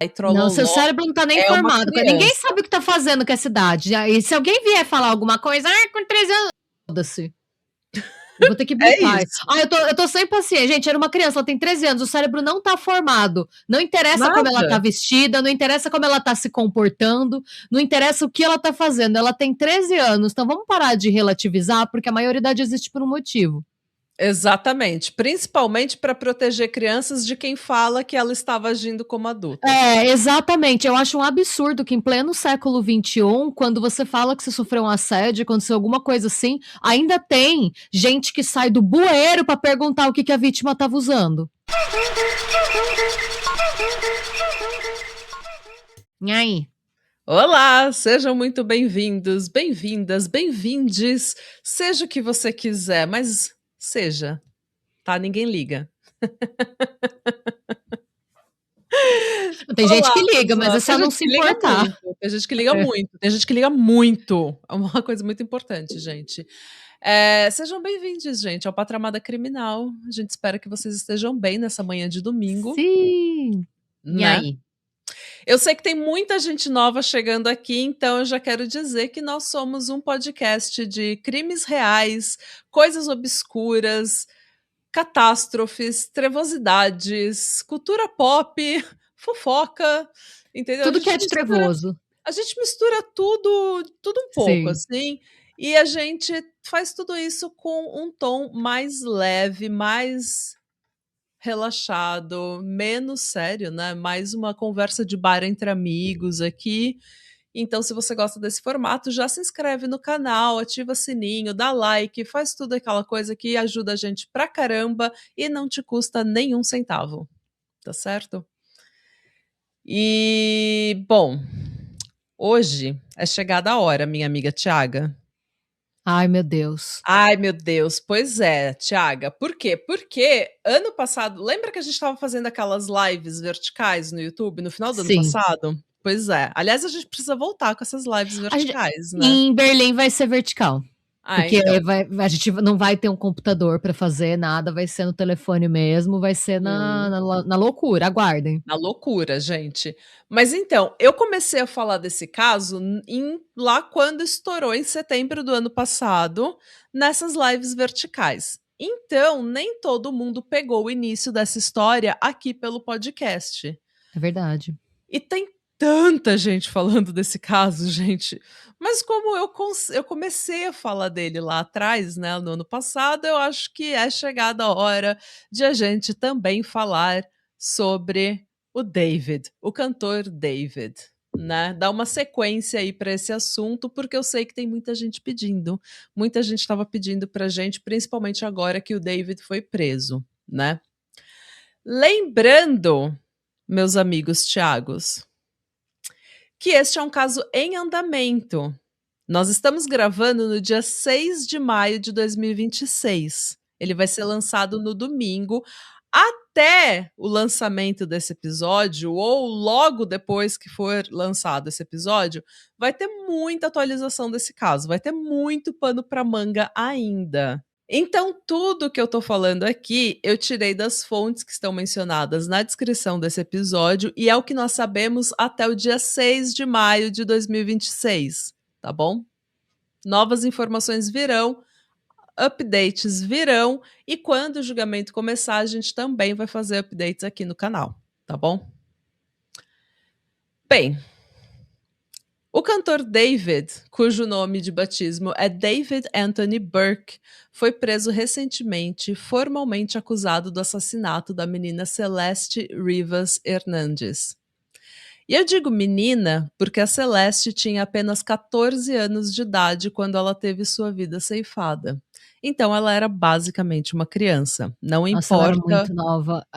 e Não, seu trololó. cérebro não tá nem É uma formado. criança. Ninguém sabe o que tá fazendo com essa idade. E se alguém vier falar alguma coisa, com 13 anos, foda-se. Eu vou ter que blitar. isso. Eu tô sem paciência. Gente, era uma criança, ela tem 13 anos, o cérebro não tá formado. Não interessa como ela tá Nada. vestida, não interessa como ela tá se comportando, não interessa o que ela tá fazendo. Ela tem 13 anos, então vamos parar de relativizar, porque a maioridade existe por um motivo. Exatamente. Principalmente para proteger crianças de quem fala que ela estava agindo como adulta. Exatamente. Eu acho um absurdo que em pleno século XXI, quando você fala que você sofreu um assédio, aconteceu alguma coisa assim, ainda tem gente que sai do bueiro para perguntar o que a vítima estava usando. E aí? Olá, sejam muito bem-vindos, bem-vindas, bem-vindes, seja o que você quiser, mas seja, tá? Ninguém liga. Tem gente que liga, pessoal. mas é só não se importar. Tem gente que liga muito, tem gente que liga muito. É uma coisa muito importante, gente. Sejam bem-vindos, gente, ao Patramada Criminal. A gente espera que vocês estejam bem nessa manhã de domingo. Sim! Né? E aí? Eu sei que tem muita gente nova chegando aqui, então eu já quero dizer que nós somos um podcast de crimes reais, coisas obscuras, catástrofes, trevosidades, cultura pop, fofoca, entendeu? Tudo que é de trevoso. A gente mistura tudo um pouco, assim, e a gente faz tudo isso com um tom mais leve, mais relaxado, menos sério, né? Mais uma conversa de bar entre amigos aqui. Então, se você gosta desse formato, já se inscreve no canal, ativa sininho, dá like, faz tudo aquela coisa que ajuda a gente pra caramba e não te custa nenhum centavo. Tá certo? E, bom, hoje é chegada a hora, minha amiga Tiaga. Ai, meu Deus. Ai, meu Deus. Pois é, Tiaga. Por quê? Porque ano passado, lembra que a gente estava fazendo aquelas lives verticais no YouTube no final do ano passado? Pois é. Aliás, a gente precisa voltar com essas lives verticais, né? Em Berlim vai ser vertical. Porque então. a gente não vai ter um computador para fazer nada, vai ser no telefone mesmo, vai ser na loucura, aguardem. Na loucura, gente. Mas então, eu comecei a falar desse caso lá quando estourou em setembro do ano passado, nessas lives verticais. Então, nem todo mundo pegou o início dessa história aqui pelo podcast. É verdade. E tem tanta gente falando desse caso, gente. Mas como eu comecei a falar dele lá atrás, né, no ano passado, eu acho que é chegada a hora de a gente também falar sobre o David, o cantor David, né? Dar uma sequência aí para esse assunto, porque eu sei que tem muita gente pedindo. Muita gente estava pedindo pra gente, principalmente agora que o David foi preso, né? Lembrando, meus amigos Thiagos, que este é um caso em andamento. Nós estamos gravando no dia 6 de maio de 2026. Ele vai ser lançado no domingo. Até o lançamento desse episódio, ou logo depois que for lançado esse episódio, vai ter muita atualização desse caso, vai ter muito pano para manga ainda. Então, tudo que eu tô falando aqui, eu tirei das fontes que estão mencionadas na descrição desse episódio e é o que nós sabemos até o dia 6 de maio de 2026, tá bom? Novas informações virão, updates virão e quando o julgamento começar, a gente também vai fazer updates aqui no canal, tá bom? Bem, o cantor David, cujo nome de batismo é David Anthony Burke, foi preso recentemente, formalmente acusado do assassinato da menina Celeste Rivas Hernandes. E eu digo menina porque a Celeste tinha apenas 14 anos de idade quando ela teve sua vida ceifada. Então ela era basicamente uma criança. Não Nossa, ela era importa. muito nova.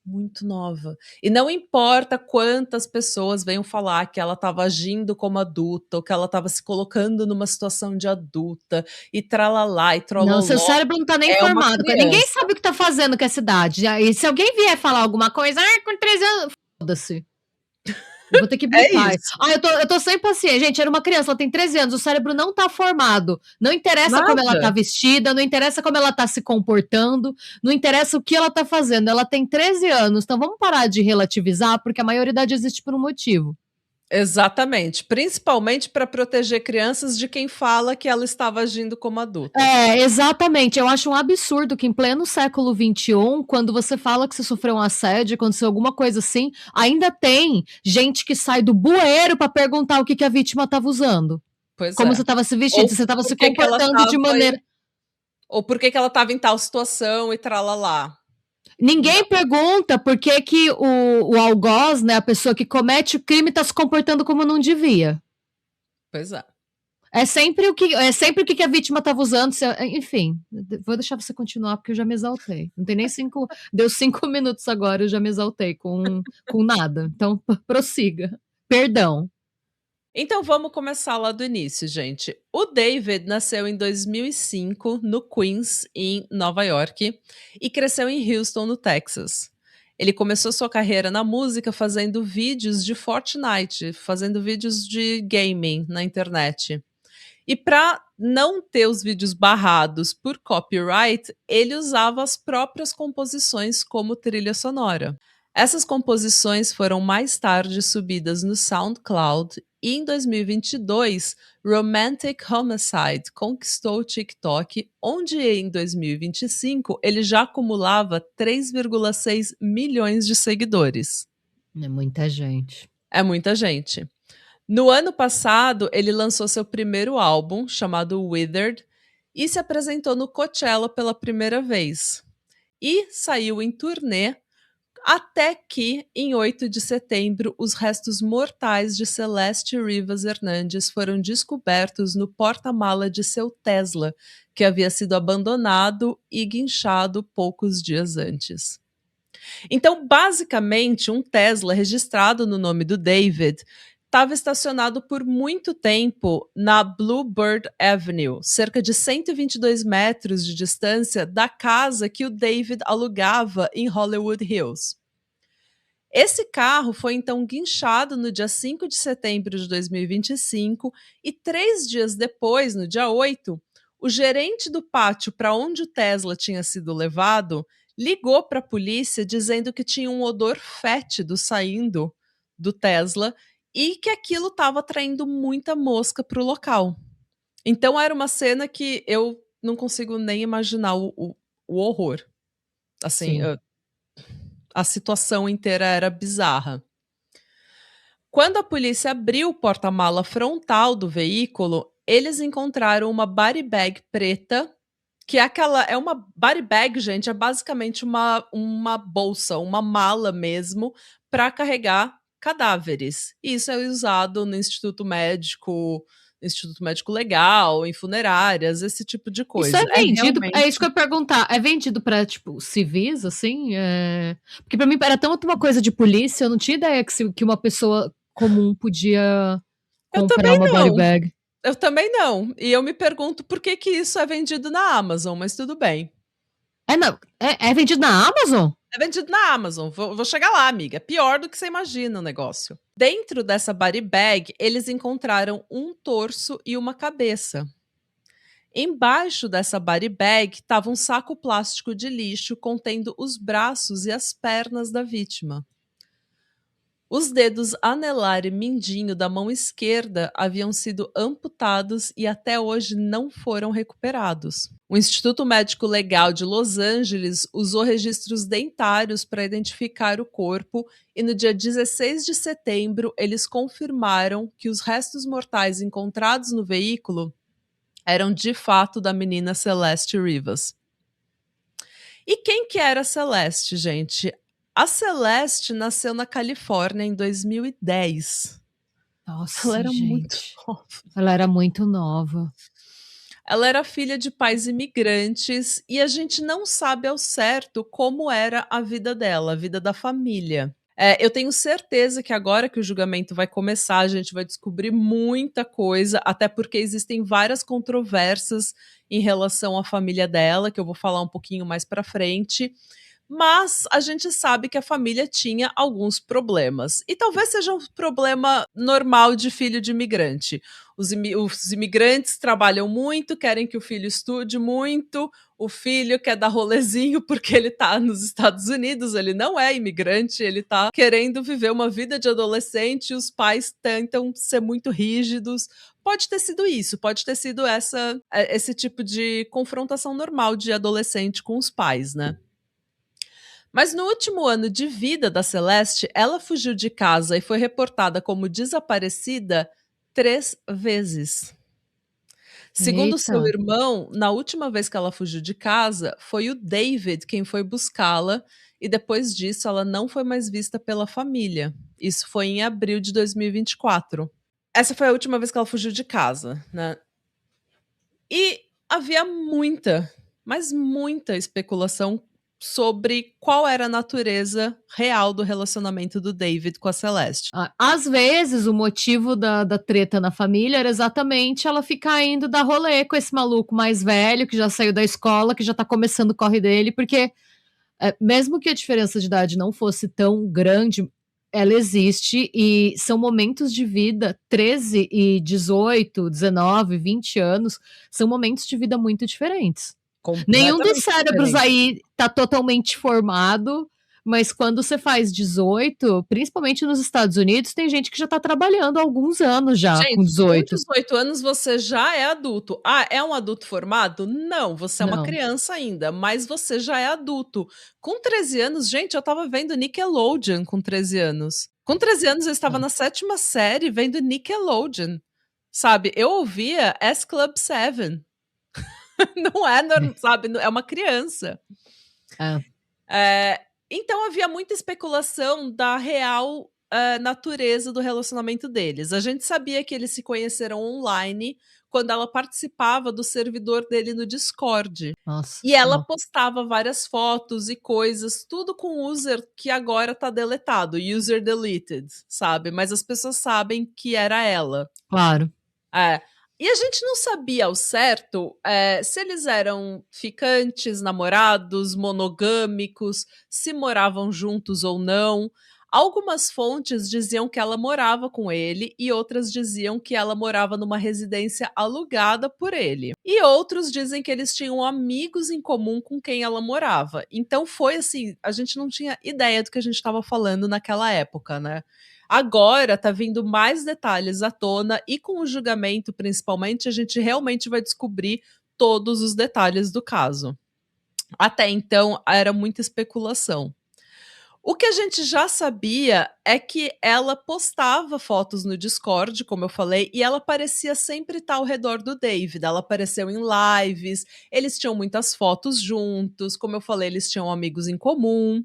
Muito nova. E não importa quantas pessoas venham falar que ela estava agindo como adulta, ou que ela estava se colocando numa situação de adulta, e tralalá, e trololó. Não, seu cérebro não tá nem formado. Ninguém sabe o que tá fazendo com essa idade. E se alguém vier falar alguma coisa, com 13 anos, foda-se. Eu vou ter que É bipar. isso. Eu tô sem paciência. Gente, era uma criança, ela tem 13 anos, o cérebro não tá formado. Não interessa como ela tá Nada. vestida, não interessa como ela tá se comportando, não interessa o que ela tá fazendo. Ela tem 13 anos, então vamos parar de relativizar, porque a maioridade existe por um motivo. Exatamente, principalmente para proteger crianças de quem fala que ela estava agindo como adulta. É, exatamente. Eu acho um absurdo que em pleno século XXI, quando você fala que você sofreu um assédio, aconteceu alguma coisa assim, ainda tem gente que sai do bueiro pra perguntar o que a vítima estava usando. Pois Como é. você estava se vestindo, Ou se você estava por se que ela comportando de estava maneira. ou por que ela estava em tal situação e tralalá. Ninguém Não, pergunta por que, que o algoz, né, a pessoa que comete o crime, está se comportando como não devia. pois é. É sempre o que a vítima estava usando. Enfim, vou deixar você continuar porque eu já me exaltei. Não tem nem 5. Deu 5 minutos agora, eu já me exaltei com nada. Então, prossiga. Perdão. Então vamos começar lá do início, gente. O David nasceu em 2005 no Queens, em Nova York, e cresceu em Houston, no Texas. Ele começou sua carreira na música fazendo vídeos de Fortnite, fazendo vídeos de gaming na internet. E para não ter os vídeos barrados por copyright, ele usava as próprias composições como trilha sonora. Essas composições foram mais tarde subidas no SoundCloud e em 2022, Romantic Homicide conquistou o TikTok, onde em 2025 ele já acumulava 3,6 milhões de seguidores. É muita gente. É muita gente. No ano passado, ele lançou seu primeiro álbum, chamado Withered, e se apresentou no Coachella pela primeira vez. E saiu em turnê até que, em 8 de setembro, os restos mortais de Celeste Rivas Hernandes foram descobertos no porta-mala de seu Tesla, que havia sido abandonado e guinchado poucos dias antes. Então, basicamente, um Tesla registrado no nome do David estava estacionado por muito tempo na Bluebird Avenue, cerca de 122 metros de distância da casa que o David alugava em Hollywood Hills. Esse carro foi então guinchado no dia 5 de setembro de 2025 e 3 dias depois, no dia 8, o gerente do pátio para onde o Tesla tinha sido levado ligou para a polícia dizendo que tinha um odor fétido saindo do Tesla e que aquilo estava atraindo muita mosca para o local. Então era uma cena que eu não consigo nem imaginar o horror. Assim, Sim. a situação inteira era bizarra. Quando a polícia abriu o porta-mala frontal do veículo, eles encontraram uma body bag preta, que é uma body bag, gente, é basicamente uma bolsa, uma mala mesmo, para carregar cadáveres. E isso é usado no Instituto Médico Legal, em funerárias, esse tipo de Isso coisa. é É vendido, é realmente. isso que eu ia perguntar, é vendido pra, tipo, civis, assim? Porque pra mim era tanto uma coisa de polícia, eu não tinha ideia que uma pessoa comum podia Eu comprar também uma body não. bag. Eu também não. E eu me pergunto por que que isso é vendido na Amazon, mas tudo bem. Não, é vendido na Amazon? É vendido na Amazon. Vou chegar lá, amiga. É pior do que você imagina o negócio. Dentro dessa body bag, eles encontraram um torso e uma cabeça. Embaixo dessa body bag estava um saco plástico de lixo contendo os braços e as pernas da vítima. Os dedos anelar e mindinho da mão esquerda haviam sido amputados e até hoje não foram recuperados. O Instituto Médico Legal de Los Angeles usou registros dentários para identificar o corpo e no dia 16 de setembro eles confirmaram que os restos mortais encontrados no veículo eram de fato da menina Celeste Rivas. E quem que era Celeste, gente? A Celeste nasceu na Califórnia em 2010. Ela Nossa, era muito gente. nova. Ela era muito nova. Ela era filha de pais imigrantes e a gente não sabe ao certo como era a vida dela, a vida da família. Eu tenho certeza que agora que o julgamento vai começar, a gente vai descobrir muita coisa, até porque existem várias controvérsias em relação à família dela, que eu vou falar um pouquinho mais pra frente. Mas a gente sabe que a família tinha alguns problemas. E talvez seja um problema normal de filho de imigrante. Os imigrantes trabalham muito, querem que o filho estude muito, o filho quer dar rolezinho porque ele está nos Estados Unidos, ele não é imigrante, ele está querendo viver uma vida de adolescente e os pais tentam ser muito rígidos. Pode ter sido isso, pode ter sido esse tipo de confrontação normal de adolescente com os pais, né? Mas no último ano de vida da Celeste, ela fugiu de casa e foi reportada como desaparecida 3 vezes. Segundo seu Eita. irmão, na última vez que ela fugiu de casa, foi o David quem foi buscá-la e depois disso ela não foi mais vista pela família. Isso foi em abril de 2024. Essa foi a última vez que ela fugiu de casa, né? E havia muita, mas muita especulação sobre qual era a natureza real do relacionamento do David com a Celeste. Às vezes, o motivo da treta na família era exatamente ela ficar indo dar rolê com esse maluco mais velho, que já saiu da escola, que já tá começando o corre dele, porque mesmo que a diferença de idade não fosse tão grande, ela existe e são momentos de vida, 13 e 18, 19, 20 anos, são momentos de vida muito diferentes. Nenhum dos Completamente cérebros diferente. aí tá totalmente formado, mas quando você faz 18, principalmente nos Estados Unidos, tem gente que já tá trabalhando há alguns anos já com Gente, com 18. 18 anos você já é adulto. Ah, é um adulto formado? Não, você é uma Não. criança ainda, mas você já é adulto. Com 13 anos, gente, eu estava vendo Nickelodeon com 13 anos. Com 13 anos eu estava na 7ª série vendo Nickelodeon, sabe. Eu ouvia S-Club 7. Não é sabe, é uma criança. É. Então havia muita especulação da real, natureza do relacionamento deles. A gente sabia que eles se conheceram online, quando ela participava do servidor dele no Discord. Nossa E ela senhora. postava várias fotos e coisas, tudo com user que agora tá deletado, user deleted, sabe, mas as pessoas sabem que era ela. Claro. É. E a gente não sabia ao certo, se eles eram ficantes, namorados, monogâmicos, se moravam juntos ou não. Algumas fontes diziam que ela morava com ele e outras diziam que ela morava numa residência alugada por ele. E outros dizem que eles tinham amigos em comum com quem ela morava. Então foi assim, a gente não tinha ideia do que a gente estava falando naquela época, né? Agora tá vindo mais detalhes à tona e com o julgamento, principalmente, a gente realmente vai descobrir todos os detalhes do caso. Até então era muita especulação. O que a gente já sabia é que ela postava fotos no Discord, como eu falei, e ela parecia sempre estar ao redor do David. Ela apareceu em lives, eles tinham muitas fotos juntos, como eu falei, eles tinham amigos em comum.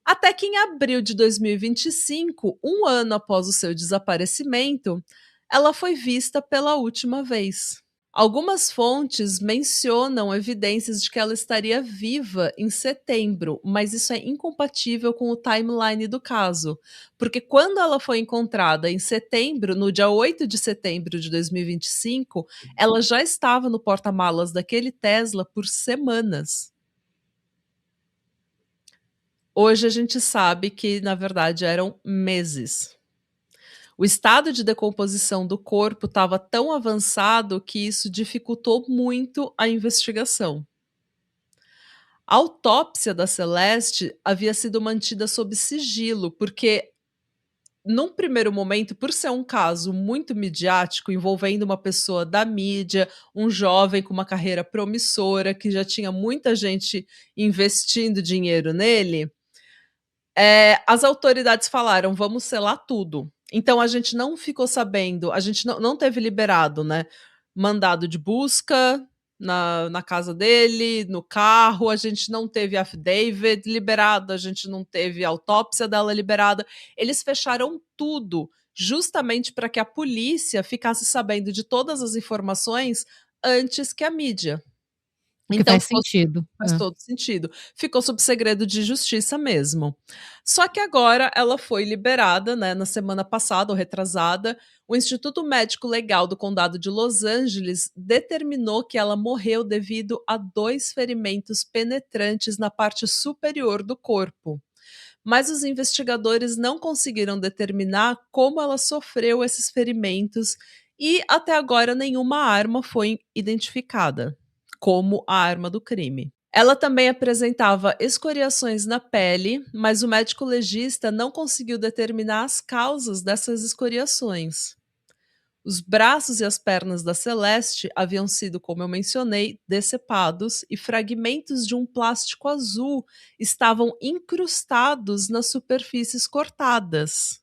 Até que em abril de 2025, um ano após o seu desaparecimento, ela foi vista pela última vez. Algumas fontes mencionam evidências de que ela estaria viva em setembro, mas isso é incompatível com o timeline do caso, porque quando ela foi encontrada em setembro, no dia 8 de setembro de 2025, ela já estava no porta-malas daquele Tesla por semanas. Hoje a gente sabe que, na verdade, eram meses. O estado de decomposição do corpo estava tão avançado que isso dificultou muito a investigação. A autópsia da Celeste havia sido mantida sob sigilo, porque, num primeiro momento, por ser um caso muito midiático, envolvendo uma pessoa da mídia, um jovem com uma carreira promissora, que já tinha muita gente investindo dinheiro nele, as autoridades falaram: "Vamos selar tudo". Então a gente não ficou sabendo, a gente não teve liberado, né, mandado de busca na casa dele, no carro, a gente não teve affidavit liberado, a gente não teve autópsia dela liberada. Eles fecharam tudo, justamente para que a polícia ficasse sabendo de todas as informações antes que a mídia. O que Então faz ficou sentido. faz todo sentido. Ficou sob segredo de justiça mesmo. Só que agora ela foi liberada, né, na semana passada ou retrasada. O Instituto Médico Legal do Condado de Los Angeles determinou que ela morreu devido a 2 ferimentos penetrantes na parte superior do corpo. Mas os investigadores não conseguiram determinar como ela sofreu esses ferimentos e até agora nenhuma arma foi identificada como a arma do crime. Ela também apresentava escoriações na pele, mas o médico legista não conseguiu determinar as causas dessas escoriações. Os braços e as pernas da Celeste haviam sido, como eu mencionei, decepados e fragmentos de um plástico azul estavam incrustados nas superfícies cortadas.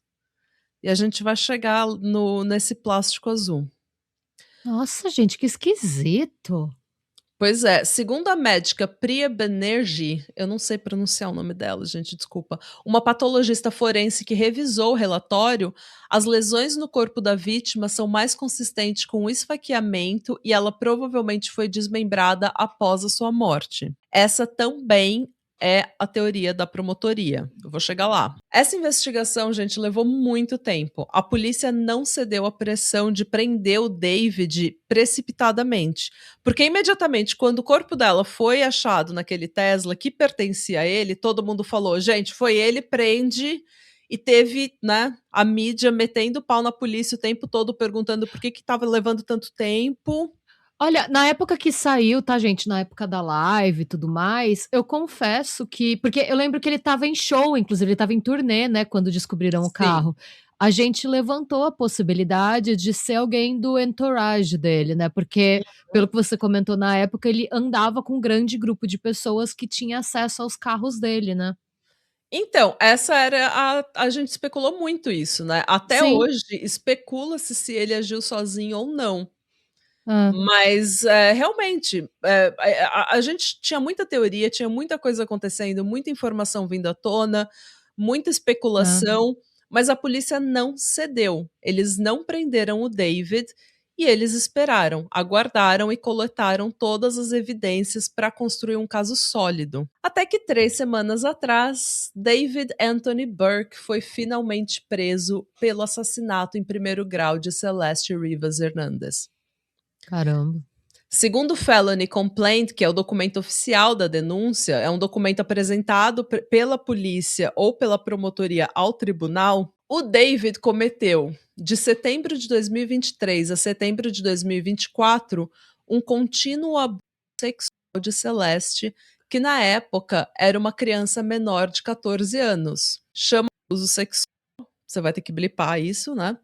E a gente vai chegar nesse plástico azul. Nossa, gente, que esquisito. Pois é, segundo a médica Priya Banerjee, eu não sei pronunciar o nome dela, gente, desculpa, uma patologista forense que revisou o relatório, as lesões no corpo da vítima são mais consistentes com o esfaqueamento e ela provavelmente foi desmembrada após a sua morte. Essa também é a teoria da promotoria. Eu vou chegar lá. Essa investigação, gente, levou muito tempo. A polícia não cedeu à pressão de prender o David precipitadamente. Porque imediatamente, quando o corpo dela foi achado naquele Tesla que pertencia a ele, todo mundo falou: gente, foi ele, prende. E teve, né, a mídia metendo pau na polícia o tempo todo, perguntando por que estava levando tanto tempo. Olha, na época que saiu, tá, gente, na época da live e tudo mais, eu confesso que porque eu lembro que ele estava em show, inclusive ele estava em turnê, né, quando descobriram o Sim. carro. A gente levantou a possibilidade de ser alguém do entourage dele, né, porque, pelo que você comentou na época, ele andava com um grande grupo de pessoas que tinha acesso aos carros dele, né. Então, essa era a gente especulou muito isso, né. Até Sim. hoje especula-se se ele agiu sozinho ou não. Hã. Mas, realmente, a gente tinha muita teoria, tinha muita coisa acontecendo, muita informação vindo à tona, muita Hã. especulação, mas a polícia não cedeu. Eles não prenderam o David e eles esperaram, aguardaram e coletaram todas as evidências para construir um caso sólido. Até que 3 semanas atrás, David Anthony Burke foi finalmente preso pelo assassinato em primeiro grau de Celeste Rivas Hernandez. Caramba. Segundo o Felony Complaint, que é o documento oficial da denúncia, é um documento apresentado pela polícia ou pela promotoria ao tribunal, o David cometeu, de setembro de 2023 a setembro de 2024, um contínuo abuso sexual de Celeste, que na época era uma criança menor de 14 anos. Chama abuso sexual, você vai ter que blipar isso, né?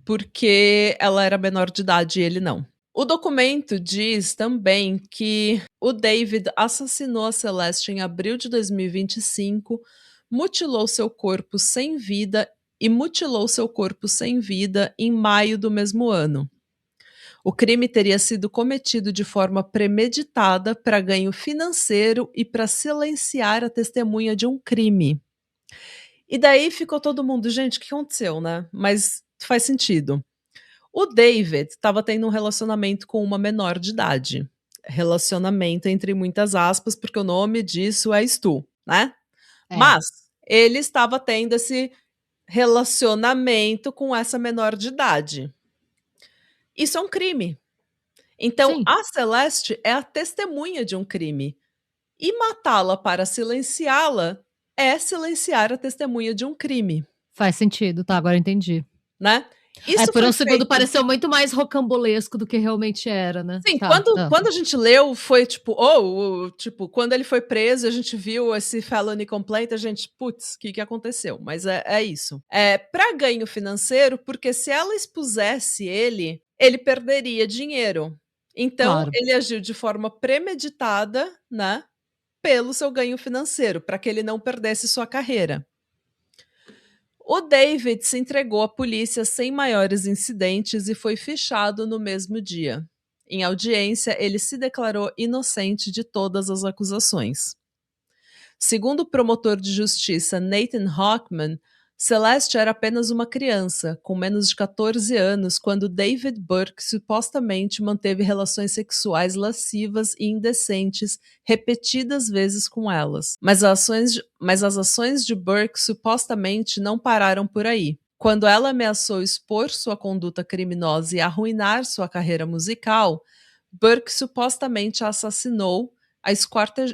Porque ela era menor de idade e ele não. O documento diz também que o David assassinou a Celeste em abril de 2025, mutilou seu corpo sem vida e mutilou seu corpo sem vida em maio do mesmo ano. O crime teria sido cometido de forma premeditada para ganho financeiro e para silenciar a testemunha de um crime. E daí ficou todo mundo, gente, o que aconteceu, né? Mas faz sentido. O David estava tendo um relacionamento com uma menor de idade. Relacionamento entre muitas aspas, porque o nome disso é Stu, né? É. Mas ele estava tendo esse relacionamento com essa menor de idade. Isso é um crime. Então, Sim, a Celeste é a testemunha de um crime. E matá-la para silenciá-la é silenciar a testemunha de um crime, faz sentido. Tá, agora eu entendi. né? É, Isso por foi um segundo feito. pareceu muito mais rocambolesco do que realmente era, né. Sim, Tá, quando hã. quando a gente leu, foi tipo: "Oh", tipo, quando ele foi preso e a gente viu esse felony complaint, a gente: "Putz, que aconteceu?". Mas é isso. Pra ganho financeiro, porque se ela expusesse ele, ele perderia dinheiro. Então Claro. ele agiu de forma premeditada, né, pelo seu ganho financeiro, para que ele não perdesse sua carreira. O David se entregou à polícia sem maiores incidentes e foi fichado no mesmo dia. Em audiência, ele se declarou inocente de todas as acusações. Segundo o promotor de justiça Nathan Hochman, Celeste era apenas uma criança, com menos de 14 anos, quando David Burke supostamente manteve relações sexuais lascivas e indecentes repetidas vezes com elas. Mas as ações de Burke supostamente não pararam por aí. Quando ela ameaçou expor sua conduta criminosa e arruinar sua carreira musical, Burke supostamente a assassinou,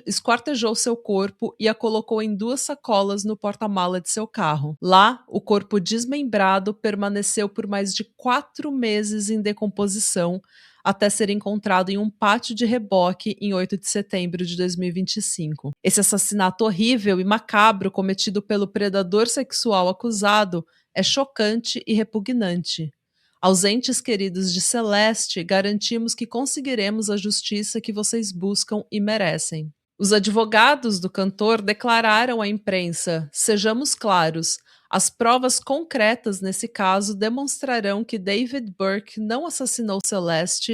esquartejou seu corpo e a colocou em 2 sacolas no porta-mala de seu carro. Lá, o corpo desmembrado permaneceu por mais de 4 meses em decomposição, até ser encontrado em um pátio de reboque em 8 de setembro de 2025. Esse assassinato horrível e macabro cometido pelo predador sexual acusado é chocante e repugnante. Aos entes queridos de Celeste, garantimos que conseguiremos a justiça que vocês buscam e merecem. Os advogados do cantor declararam à imprensa: sejamos claros, as provas concretas nesse caso demonstrarão que David Burke não assassinou Celeste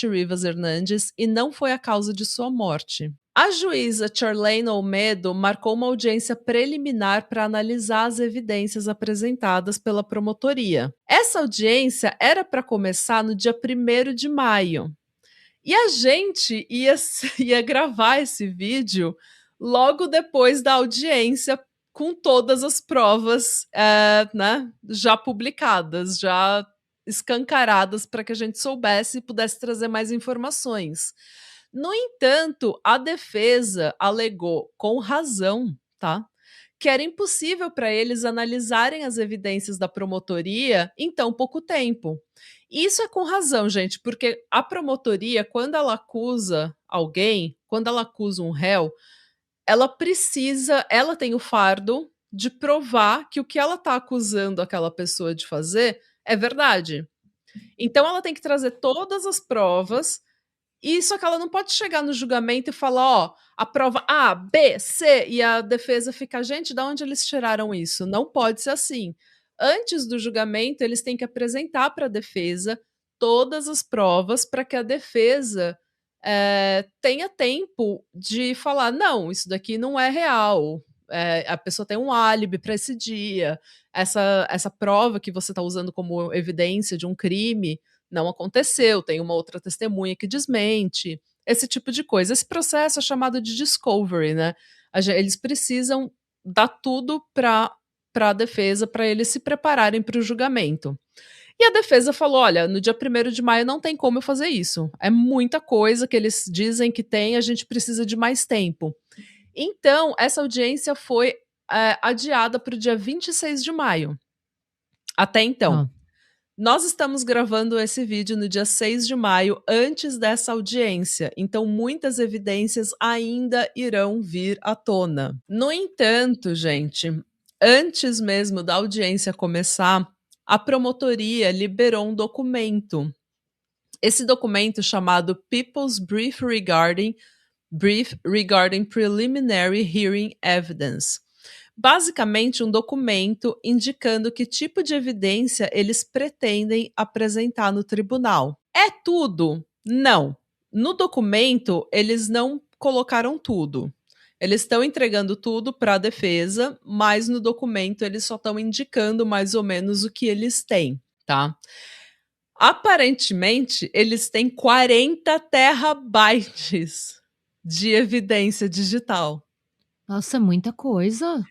Rivas Hernandes e não foi a causa de sua morte. A juíza Charlene Olmedo marcou uma audiência preliminar para analisar as evidências apresentadas pela promotoria. Essa audiência era para começar no dia 1º de maio. E a gente ia gravar esse vídeo logo depois da audiência, com todas as provas né, já publicadas, já escancaradas, para que a gente soubesse e pudesse trazer mais informações. No entanto, a defesa alegou, com razão, tá, que era impossível para eles analisarem as evidências da promotoria em tão pouco tempo. Isso é com razão, gente, porque a promotoria, quando ela acusa alguém, quando ela acusa um réu, ela tem o fardo de provar que o que ela está acusando aquela pessoa de fazer é verdade. Então ela tem que trazer todas as provas, e só que ela não pode chegar no julgamento e falar, ó, a prova A, B, C, e a defesa fica, gente, de onde eles tiraram isso? Não pode ser assim. Antes do julgamento, eles têm que apresentar para a defesa todas as provas para que a defesa tenha tempo de falar, não, isso daqui não é real. A pessoa tem um álibi para esse dia. Essa prova que você está usando como evidência de um crime não aconteceu, tem uma outra testemunha que desmente, esse tipo de coisa. Esse processo é chamado de discovery, né? Eles precisam dar tudo para a defesa, para eles se prepararem para o julgamento. E a defesa falou: olha, no dia 1º de maio não tem como eu fazer isso. É muita coisa que eles dizem que tem, a gente precisa de mais tempo. Então, essa audiência foi adiada para o dia 26 de maio. Até então. Ah. Nós estamos gravando esse vídeo no dia 6 de maio, antes dessa audiência, então muitas evidências ainda irão vir à tona. No entanto, gente, antes mesmo da audiência começar, a promotoria liberou um documento. Esse documento, chamado People's Brief Regarding Preliminary Hearing Evidence. Basicamente, um documento indicando que tipo de evidência eles pretendem apresentar no tribunal. É tudo? Não. No documento, eles não colocaram tudo. Eles estão entregando tudo para a defesa, mas no documento eles só estão indicando mais ou menos o que eles têm, tá? Aparentemente, eles têm 40 terabytes de evidência digital. Nossa, muita coisa.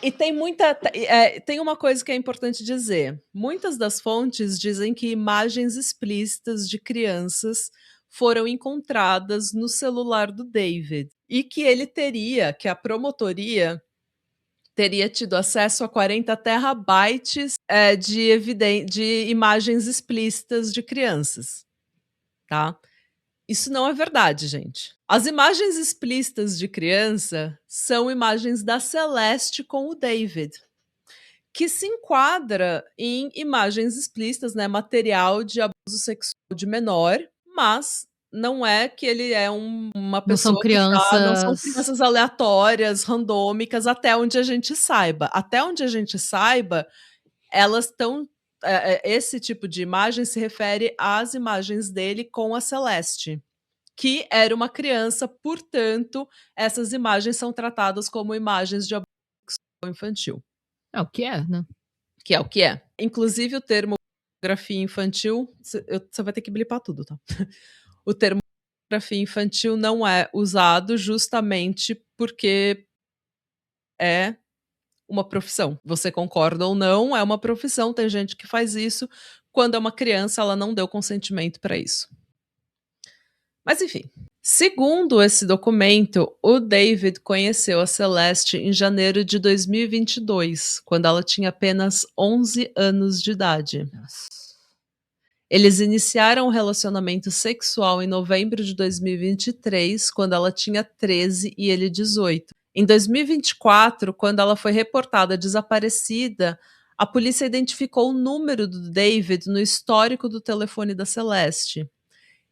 E tem uma coisa que é importante dizer. Muitas das fontes dizem que imagens explícitas de crianças foram encontradas no celular do David e que a promotoria teria tido acesso a 40 terabytes de imagens explícitas de crianças, tá? Isso não é verdade, gente. As imagens explícitas de criança são imagens da Celeste com o David, que se enquadra em imagens explícitas, né, material de abuso sexual de menor, mas não é que ele é uma Não são pessoa que não são crianças. crianças aleatórias, randômicas, até onde a gente saiba. Até onde a gente saiba, elas estão esse tipo de imagem se refere às imagens dele com a Celeste, que era uma criança, portanto, essas imagens são tratadas como imagens de abuso infantil. É o que é, né? Que é o que é. Inclusive o termo pornografia infantil, você vai ter que blipar tudo, tá? O termo pornografia infantil não é usado justamente porque é uma profissão. Você concorda ou não, é uma profissão, tem gente que faz isso. Quando é uma criança, ela não deu consentimento para isso. Mas enfim. Segundo esse documento, o David conheceu a Celeste em janeiro de 2022, quando ela tinha apenas 11 anos de idade. Nossa. Eles iniciaram um relacionamento sexual em novembro de 2023, quando ela tinha 13 e ele 18. Em 2024, quando ela foi reportada desaparecida, a polícia identificou o número do David no histórico do telefone da Celeste.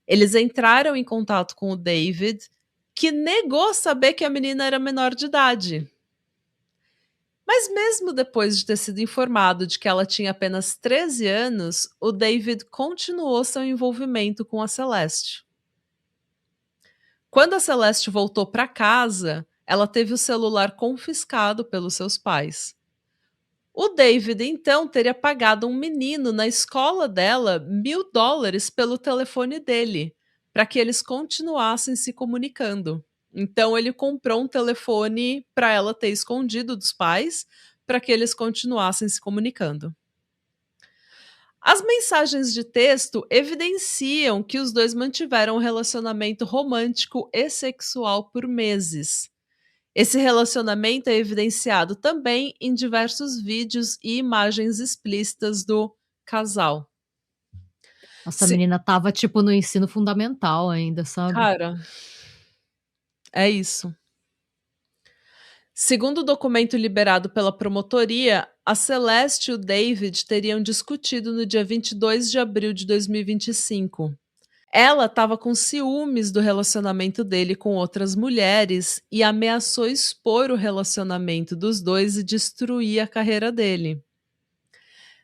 Eles entraram em contato com o David, que negou saber que a menina era menor de idade. Mas mesmo depois de ter sido informado de que ela tinha apenas 13 anos, o David continuou seu envolvimento com a Celeste. Quando a Celeste voltou para casa, ela teve o celular confiscado pelos seus pais. O David, então, teria pagado um menino na escola dela $1.000 pelo telefone dele, para que eles continuassem se comunicando. Então, ele comprou um telefone para ela ter escondido dos pais, para que eles continuassem se comunicando. As mensagens de texto evidenciam que os dois mantiveram um relacionamento romântico e sexual por meses. Esse relacionamento é evidenciado também em diversos vídeos e imagens explícitas do casal. Nossa, a menina estava, tipo, no ensino fundamental ainda, sabe? Cara, é isso. Segundo o documento liberado pela promotoria, a Celeste e o David teriam discutido no dia 22 de abril de 2025. Ela estava com ciúmes do relacionamento dele com outras mulheres e ameaçou expor o relacionamento dos dois e destruir a carreira dele.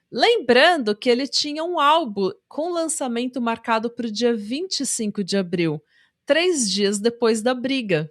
Lembrando que ele tinha um álbum com lançamento marcado para o dia 25 de abril, 3 dias depois da briga.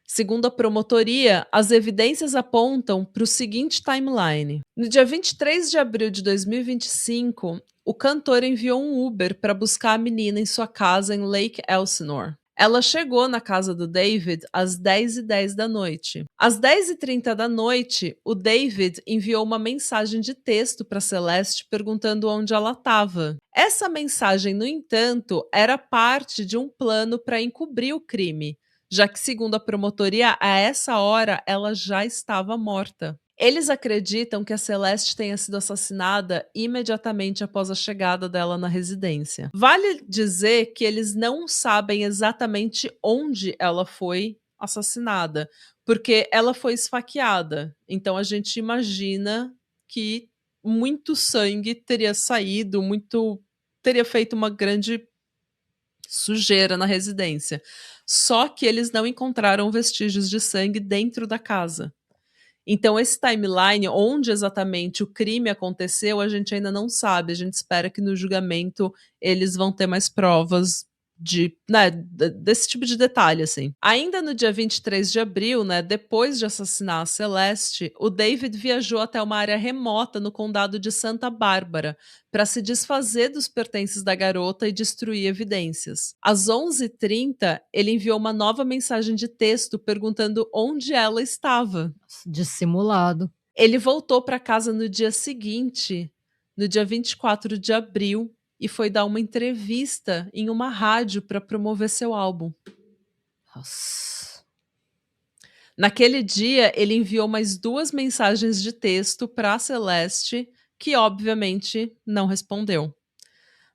Segundo a promotoria, as evidências apontam para o seguinte timeline. No dia 23 de abril de 2025, o cantor enviou um Uber para buscar a menina em sua casa em Lake Elsinore. Ela chegou na casa do David às 10h10 da noite. Às 10h30 da noite, o David enviou uma mensagem de texto para Celeste perguntando onde ela estava. Essa mensagem, no entanto, era parte de um plano para encobrir o crime, já que, segundo a promotoria, a essa hora ela já estava morta. Eles acreditam que a Celeste tenha sido assassinada imediatamente após a chegada dela na residência. Vale dizer que eles não sabem exatamente onde ela foi assassinada, porque ela foi esfaqueada. Então a gente imagina que muito sangue teria saído, teria feito uma grande sujeira na residência. Só que eles não encontraram vestígios de sangue dentro da casa. Então, esse timeline, onde exatamente o crime aconteceu, a gente ainda não sabe. A gente espera que no julgamento eles vão ter mais provas desse tipo de detalhe, assim. Ainda no dia 23 de abril, depois de assassinar a Celeste, o David viajou até uma área remota no condado de Santa Bárbara para se desfazer dos pertences da garota e destruir evidências. Às 11h30, ele enviou uma nova mensagem de texto perguntando onde ela estava. Dissimulado. Ele voltou para casa no dia seguinte, no dia 24 de abril, e foi dar uma entrevista em uma rádio para promover seu álbum. Nossa. Naquele dia, ele enviou mais 2 mensagens de texto para a Celeste, que obviamente não respondeu.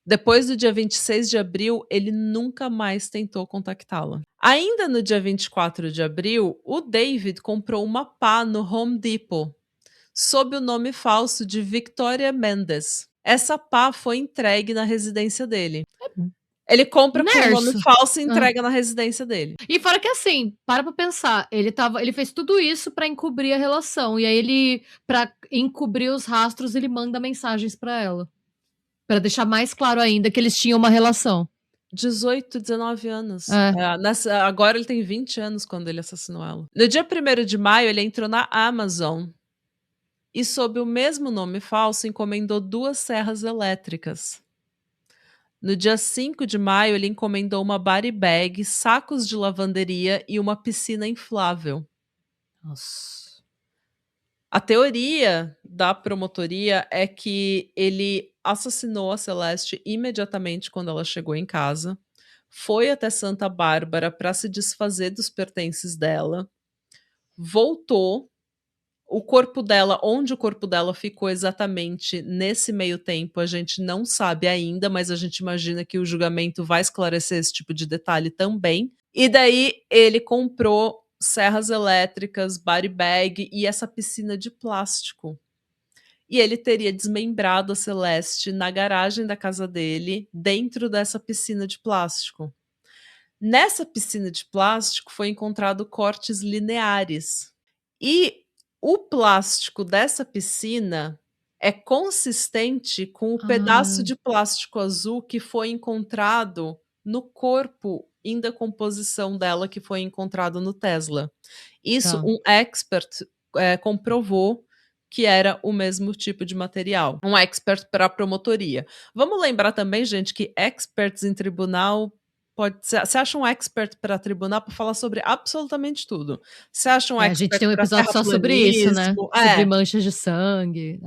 Depois do dia 26 de abril, ele nunca mais tentou contactá-la. Ainda no dia 24 de abril, o David comprou uma pá no Home Depot, sob o nome falso de Victoria Mendes. Essa pá foi entregue na residência dele. Ele compra com o nome Nerso. falso e entrega na residência dele. E fora que assim, para pra pensar, ele fez tudo isso pra encobrir a relação, e aí pra encobrir os rastros, ele manda mensagens pra ela. Pra deixar mais claro ainda que eles tinham uma relação. 18, 19 anos. É. Agora ele tem 20 anos quando ele assassinou ela. No dia 1º de maio, ele entrou na Amazon e, sob o mesmo nome falso, encomendou 2 serras elétricas. No dia 5 de maio, ele encomendou uma body bag, sacos de lavanderia e uma piscina inflável. Nossa. A teoria da promotoria é que ele assassinou a Celeste imediatamente quando ela chegou em casa, foi até Santa Bárbara para se desfazer dos pertences dela, voltou. O corpo dela, onde o corpo dela ficou exatamente nesse meio tempo, a gente não sabe ainda, mas a gente imagina que o julgamento vai esclarecer esse tipo de detalhe também. E daí ele comprou serras elétricas, body bag e essa piscina de plástico. E ele teria desmembrado a Celeste na garagem da casa dele, dentro dessa piscina de plástico. Nessa piscina de plástico foi encontrado cortes lineares. E o plástico dessa piscina é consistente com o pedaço Ah. de plástico azul que foi encontrado no corpo em decomposição dela, que foi encontrado no Tesla. Isso Tá. um expert, comprovou que era o mesmo tipo de material. Um expert para promotoria. Vamos lembrar também, gente, que experts em tribunal pode ser, você acha um expert para tribunal para falar sobre absolutamente tudo. Você acha um A gente expert tem um para episódio só sobre isso, né, terraplanismo, sobre manchas de sangue,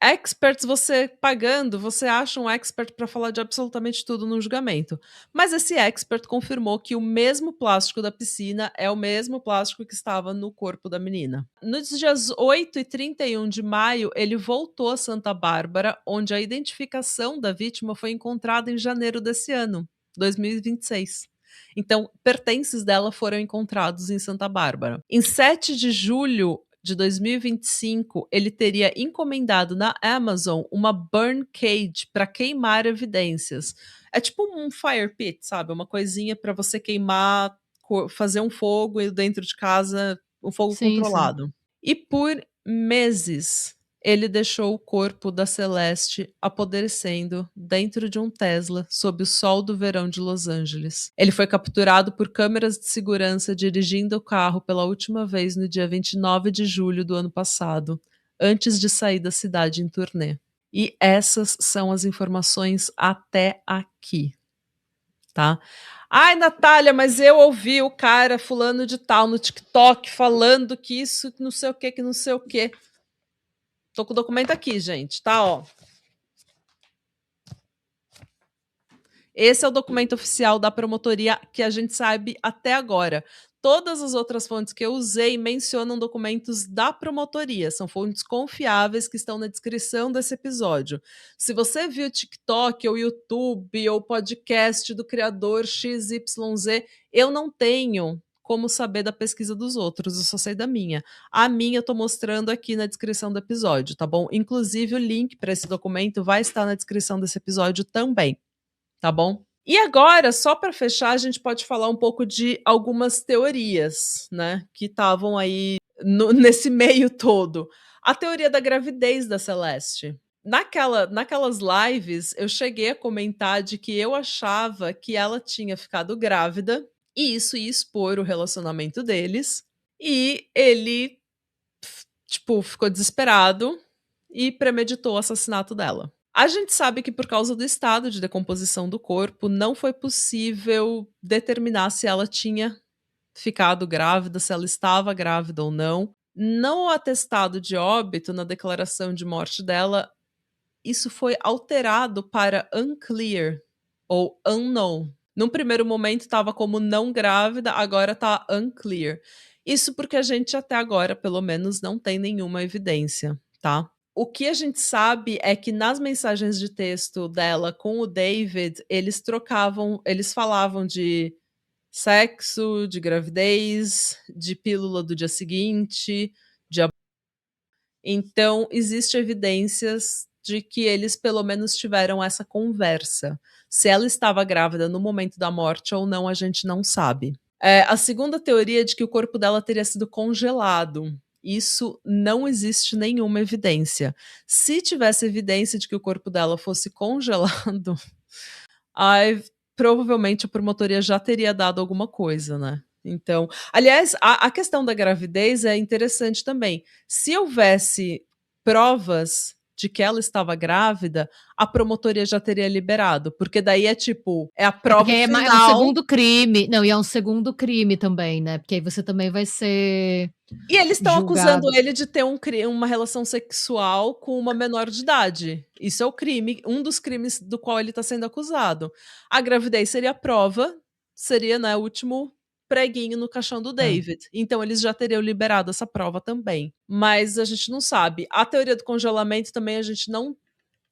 experts, você pagando, você acha um expert para falar de absolutamente tudo no julgamento. Mas esse expert confirmou que o mesmo plástico da piscina é o mesmo plástico que estava no corpo da menina. Nos dias 8 e 31 de maio, ele voltou a Santa Bárbara, onde a identificação da vítima foi encontrada em janeiro desse ano, 2026. Então, pertences dela foram encontrados em Santa Bárbara. Em 7 de julho de 2025, ele teria encomendado na Amazon uma burn cage para queimar evidências. É tipo um fire pit, sabe? Uma coisinha para você queimar, fazer um fogo dentro de casa, um fogo Sim, sim. controlado. E por meses, ele deixou o corpo da Celeste apodrecendo dentro de um Tesla sob o sol do verão de Los Angeles. Ele foi capturado por câmeras de segurança dirigindo o carro pela última vez no dia 29 de julho do ano passado, antes de sair da cidade em turnê. E essas são as informações até aqui, tá? Ai, Natália, mas eu ouvi o cara fulano de tal no TikTok falando que isso, que não sei o que, que não sei o que. Tô com o documento aqui, gente, tá, ó. Esse é o documento oficial da promotoria que a gente sabe até agora. Todas as outras fontes que eu usei mencionam documentos da promotoria, são fontes confiáveis que estão na descrição desse episódio. Se você viu o TikTok, ou YouTube, ou podcast do criador XYZ, eu não tenho como saber da pesquisa dos outros, eu só sei da minha. A minha eu tô mostrando aqui na descrição do episódio, tá bom? Inclusive o link para esse documento vai estar na descrição desse episódio também, tá bom? E agora, só para fechar, a gente pode falar um pouco de algumas teorias, né, que estavam aí nesse meio todo. A teoria da gravidez da Celeste. Naquelas lives, eu cheguei a comentar de que eu achava que ela tinha ficado grávida e isso ia expor o relacionamento deles. E ele, tipo, ficou desesperado e premeditou o assassinato dela. A gente sabe que por causa do estado de decomposição do corpo, não foi possível determinar se ela tinha ficado grávida, se ela estava grávida ou não. No atestado de óbito, na declaração de morte dela, isso foi alterado para unclear ou unknown. Num primeiro momento estava como não grávida, agora está unclear. Isso porque a gente até agora, pelo menos, não tem nenhuma evidência, tá? O que a gente sabe é que nas mensagens de texto dela com o David, eles falavam de sexo, de gravidez, de pílula do dia seguinte, de então, existe evidências de que eles pelo menos tiveram essa conversa. Se ela estava grávida no momento da morte ou não, a gente não sabe. A segunda teoria é de que o corpo dela teria sido congelado. Isso não existe nenhuma evidência. Se tivesse evidência de que o corpo dela fosse congelado, aí, provavelmente a promotoria já teria dado alguma coisa, né? Então, aliás, a questão da gravidez é interessante também. Se houvesse provas de que ela estava grávida, a promotoria já teria liberado, porque daí é tipo, é a É porque prova é um final. segundo crime. Não, e é um segundo crime também, né? Porque aí você também vai ser E eles estão acusando julgado. ele de ter uma relação sexual com uma menor de idade. Isso é o crime, um dos crimes do qual ele está sendo acusado. A gravidez seria a prova, seria, né, o último preguinho no caixão do É. David. Então eles já teriam liberado essa prova também. Mas a gente não sabe. A teoria do congelamento também a gente não,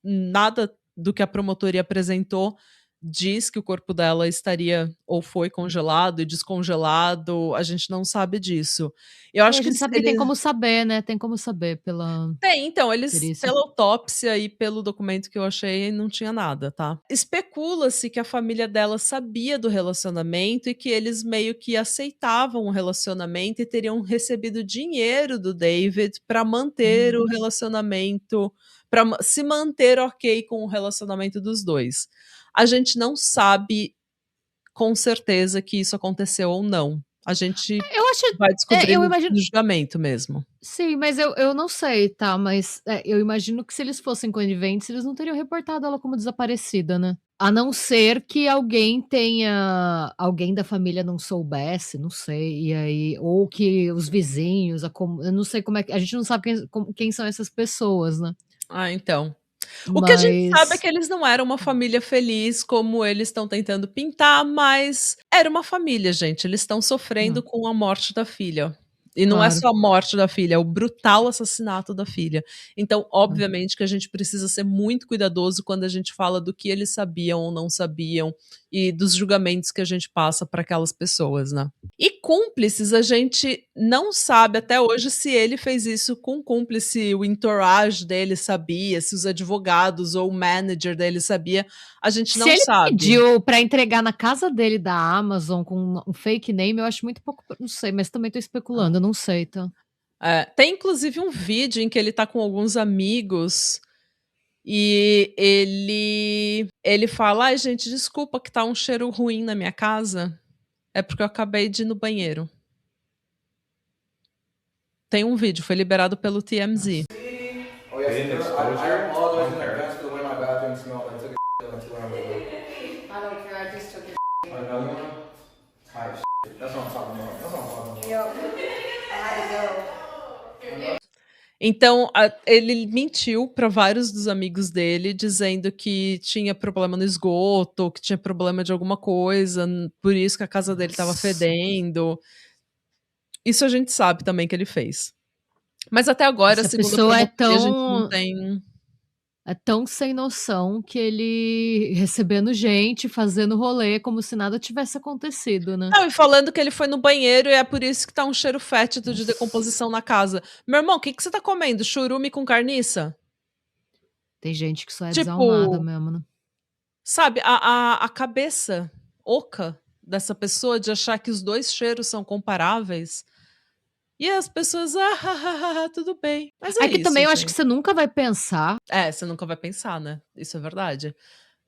nada do que a promotoria apresentou diz que o corpo dela estaria ou foi congelado e descongelado, a gente não sabe disso. Eu E acho a que gente sabe que tem como saber, né? Tem como saber pela tem, então, eles perícia. pela autópsia e pelo documento que eu achei, não tinha nada, tá. Especula-se que a família dela sabia do relacionamento e que eles meio que aceitavam o relacionamento e teriam recebido dinheiro do David pra manter o relacionamento, pra se manter ok com o relacionamento dos 2. A gente não sabe com certeza que isso aconteceu ou não. A gente Eu acho vai descobrir eu no imagino julgamento mesmo. sim, mas eu não sei, tá, mas, eu imagino que se eles fossem coniventes, eles não teriam reportado ela como desaparecida, né. A não ser que alguém da família não soubesse, não sei, e aí ou que os vizinhos, eu não sei como é que a gente não sabe quem são essas pessoas, né. Ah, então. O que a gente sabe é Mas que eles não eram uma família feliz como eles estão tentando pintar, mas era uma família, gente, eles estão sofrendo Hã, com a morte da filha. E não é claro. só a morte da filha, é o brutal assassinato da filha. Então, Hã. obviamente que a gente precisa ser muito cuidadoso quando a gente fala do que eles sabiam ou não sabiam, e dos julgamentos que a gente passa para aquelas pessoas, né. E cúmplices, a gente não sabe até hoje se ele fez isso com cúmplice, o entourage dele sabia, se os advogados ou o manager dele sabia, a gente Se não ele sabe. pediu pra entregar na casa dele da Amazon com um fake name, eu acho muito pouco, não sei, mas também tô especulando, eu não sei, tá. É, tem inclusive um vídeo em que ele tá com alguns amigos e ele fala: "Ai gente, desculpa que tá um cheiro ruim na minha casa, é porque eu acabei de ir no banheiro". Tem um vídeo, foi liberado pelo TMZ. Oh yes, Getting sir. I exposure? apologize in Okay. advance for the way my bathroom smelled. I took a not too long ago. I don't care. I just took it. Another one? Tight That's what I'm talking about. That's what I'm talking about. Yo, I had to go. Então, ele mentiu para vários dos amigos dele, dizendo que tinha problema no esgoto, que tinha problema de alguma coisa, por isso que a casa dele estava Nossa, fedendo. Isso a gente sabe também que ele fez. Mas até agora, essa segundo a pessoa promotoria, a gente não tem. é tão sem noção que ele recebendo gente, fazendo rolê como se nada tivesse acontecido, né. Não, e falando que ele foi no banheiro e é por isso que tá um cheiro fétido de Nossa, decomposição na casa. Meu irmão, o que que você tá comendo? Churume com carniça? tem gente que só é desalmada Tipo, mesmo, né. sabe, a cabeça oca dessa pessoa de achar que os 2 cheiros são comparáveis, e as pessoas: "Ah, tudo bem". Mas é Aqui isso, também eu acho que gente. você nunca vai pensar. É, você nunca vai pensar, né, isso é verdade.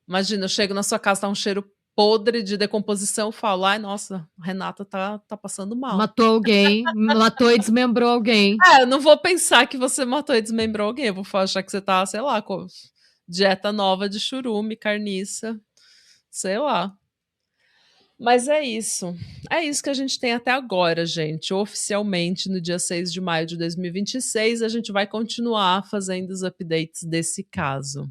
Imagina, eu chego na sua casa, tá um cheiro podre de decomposição, eu falo: "Ai, nossa, a Renata tá passando mal". Matou alguém, matou e desmembrou alguém. É, eu não vou pensar que você matou e desmembrou alguém, eu vou achar que você tá, sei lá, com dieta nova de churume, carniça, sei lá. Mas é isso que a gente tem até agora, gente. Oficialmente, no dia 6 de maio de 2026, a gente vai continuar fazendo os updates desse caso.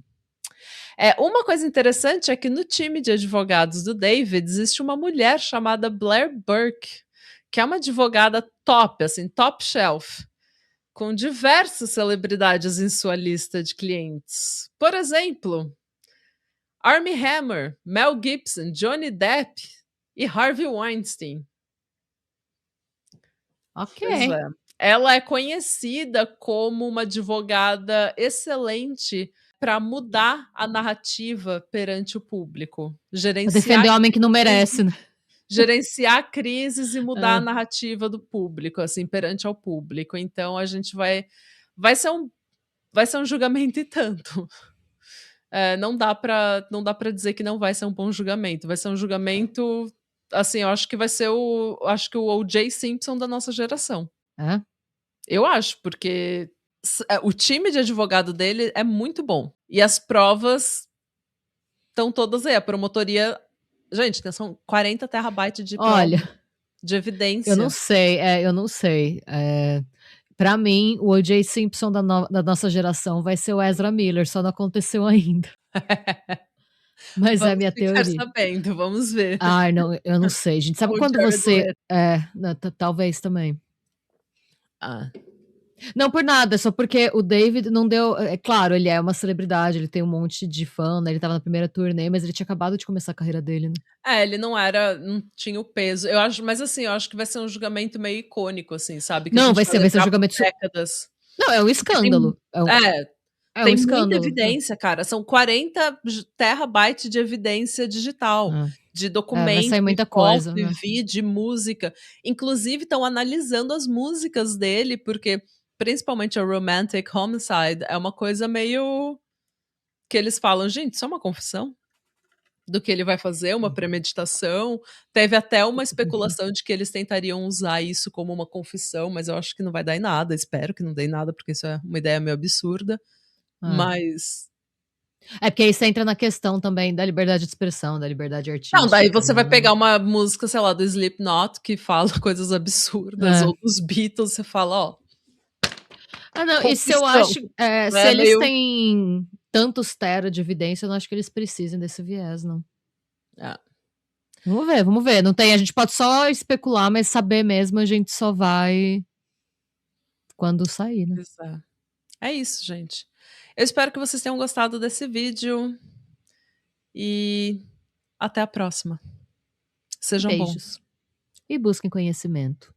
Uma coisa interessante é que no time de advogados do David existe uma mulher chamada Blair Burke, que é uma advogada top, assim, top shelf, com diversas celebridades em sua lista de clientes. Por exemplo, Armie Hammer, Mel Gibson, Johnny Depp e Harvey Weinstein. Ok. Pois é. Ela é conhecida como uma advogada excelente para mudar a narrativa perante o público, Pra defender homem que não merece, né. gerenciar crises e mudar a Hã. narrativa do público, assim, perante ao público. Então a gente vai ser um vai ser um julgamento e tanto. Não dá para dizer que não vai ser um bom julgamento, vai ser um julgamento, assim, eu acho que vai ser acho que o O.J. Simpson da nossa geração. É? Eu acho, porque O time de advogado dele é muito bom. E as provas estão todas aí. A promotoria. Gente, são 40 terabytes de prova, Olha, de evidência. eu não sei, eu não sei. Pra mim, o O.J. Simpson da nossa geração vai ser o Ezra Miller, só não aconteceu ainda. Mas é a Vamos minha ficar teoria. sabendo, vamos ver. Ai, não, eu não sei, gente. Sabe O quando Jared você. Leto. Talvez também. Ah, Não por nada, só porque o David não deu. É claro, ele é uma celebridade, ele tem um monte de fã, né? Ele tava na primeira turnê, mas ele tinha acabado de começar a carreira dele, né? ele não tinha o peso. Eu acho, mas assim, eu acho que vai ser um julgamento meio icônico, assim, sabe? Que a Não, gente vai ser um lembrar por julgamento. décadas. Não, é um Tem, escândalo. É um tem muita escândalo. evidência, cara. São 40 terabytes de evidência digital. De Vai documento, sair muita foto, coisa, né? vídeo, música. Inclusive, estão analisando as músicas dele, porque principalmente a Romantic Homicide é uma coisa meio que eles falam, gente, isso é uma confissão do que ele vai fazer, uma premeditação. Teve até uma especulação de que eles tentariam usar isso como uma confissão, mas eu acho que não vai dar em nada, espero que não dê em nada, porque isso é uma ideia meio absurda. Mas É porque aí você entra na questão também da liberdade de expressão, da liberdade artística. não, daí você vai né? pegar uma música, sei lá, do Slipknot, que fala coisas absurdas, ou dos Beatles, você fala, ó. Ah, não, e se eu confissão. acho. Se É eles meio- têm tantos tera de evidência, eu não acho que eles precisem desse viés, não. É. Vamos ver. Não tem, a gente pode só especular, mas saber mesmo a gente só vai quando sair, né? Pois é. É isso, gente. Eu espero que vocês tenham gostado desse vídeo. E até a próxima. Sejam bons. Beijos. E busquem conhecimento.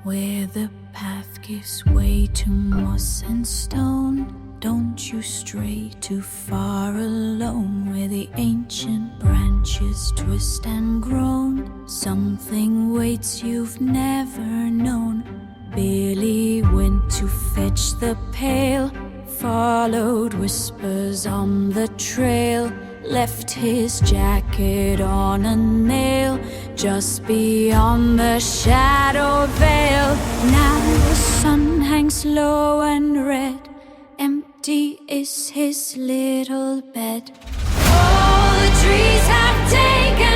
Where the path gives way to moss and stone, don't you stray too far alone. Where the ancient branches twist and groan, something waits you've never known. Billy went to fetch the pail, followed whispers on the trail, left his jacket on a nail just beyond the shadow veil. Now the sun hangs low and red, empty is his little bed. All the trees have taken